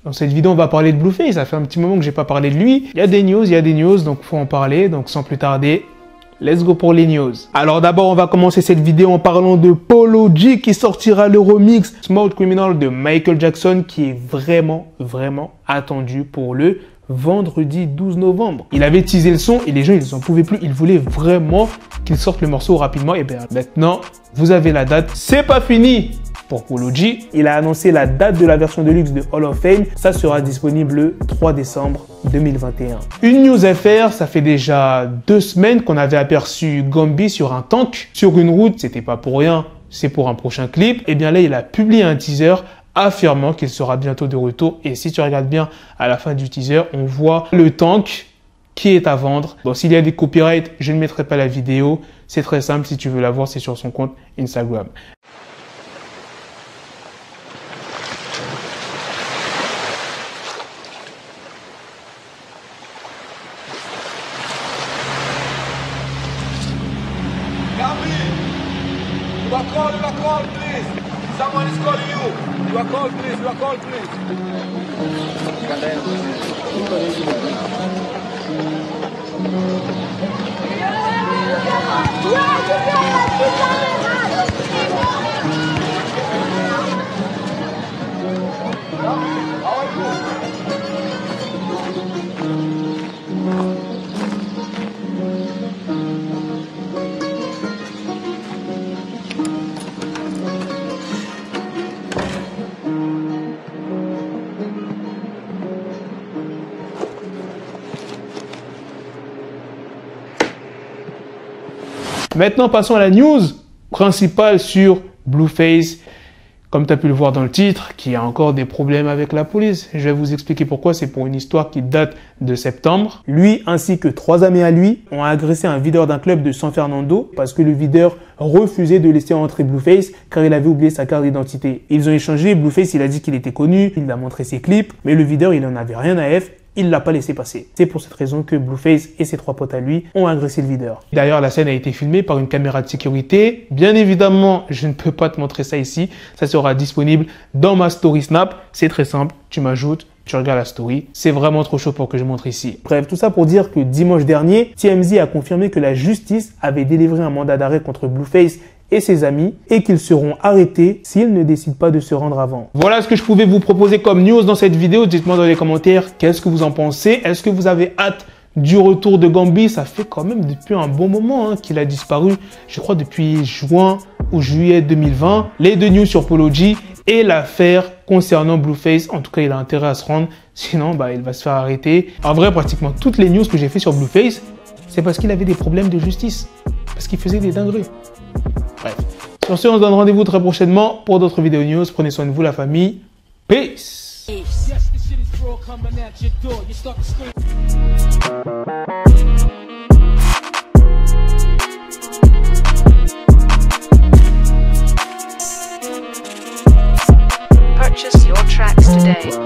Dans cette vidéo, on va parler de Blueface. Ça fait un petit moment que j'ai pas parlé de lui. Il y a des news, donc faut en parler. Donc sans plus tarder, let's go pour les news. Alors d'abord, on va commencer cette vidéo en parlant de Polo G qui sortira le remix Smooth Criminal de Michael Jackson qui est vraiment attendu pour le vendredi 12 novembre. Il avait teasé le son et les gens, ils n'en pouvaient plus. Ils voulaient vraiment qu'il sorte le morceau rapidement. Et bien maintenant, vous avez la date. C'est pas fini pour Polo G. Il a annoncé la date de la version de luxe de Hall of Fame. Ça sera disponible le 3 décembre 2021. Une news FR, ça fait déjà 2 semaines qu'on avait aperçu Gambi sur un tank, sur une route. C'était pas pour rien, c'est pour un prochain clip. Et bien là, il a publié un teaser affirmant qu'il sera bientôt de retour. Et si tu regardes bien à la fin du teaser, on voit le tank qui est à vendre. Bon, s'il y a des copyrights, je ne mettrai pas la vidéo. C'est très simple, si tu veux la voir, c'est sur son compte Instagram. You are called, please. Someone is calling you. You are called, please. You are called, please. Maintenant, passons à la news principale sur Blueface. Comme tu as pu le voir dans le titre, qui a encore des problèmes avec la police. Je vais vous expliquer pourquoi. C'est pour une histoire qui date de septembre. Lui ainsi que 3 amis à lui ont agressé un videur d'un club de San Fernando parce que le videur refusait de laisser entrer Blueface car il avait oublié sa carte d'identité. Ils ont échangé. Blueface, il a dit qu'il était connu. Il a montré ses clips. Mais le videur, il n'en avait rien à F. Il l'a pas laissé passer. C'est pour cette raison que Blueface et ses 3 potes à lui ont agressé le videur. D'ailleurs, la scène a été filmée par une caméra de sécurité. Bien évidemment, je ne peux pas te montrer ça ici. Ça sera disponible dans ma story Snap. C'est très simple. Tu m'ajoutes, tu regardes la story. C'est vraiment trop chaud pour que je montre ici. Bref, tout ça pour dire que dimanche dernier, TMZ a confirmé que la justice avait délivré un mandat d'arrêt contre Blueface et ses amis et qu'ils seront arrêtés s'ils ne décident pas de se rendre avant. Voilà ce que je pouvais vous proposer comme news dans cette vidéo. Dites-moi dans les commentaires qu'est-ce que vous en pensez. Est-ce que vous avez hâte du retour de Gambi? Ça fait quand même depuis un bon moment qu'il a disparu. Je crois depuis juin ou juillet 2020. Les 2 news sur Polo G et l'affaire concernant Blueface. En tout cas, il a intérêt à se rendre. Sinon, il va se faire arrêter. En vrai, pratiquement toutes les news que j'ai fait sur Blueface, c'est parce qu'il avait des problèmes de justice. Parce qu'il faisait des dingueries. Bref. Sur ce, on se donne rendez-vous très prochainement pour d'autres vidéos news. Prenez soin de vous, la famille. Peace. Purchase your tracks today.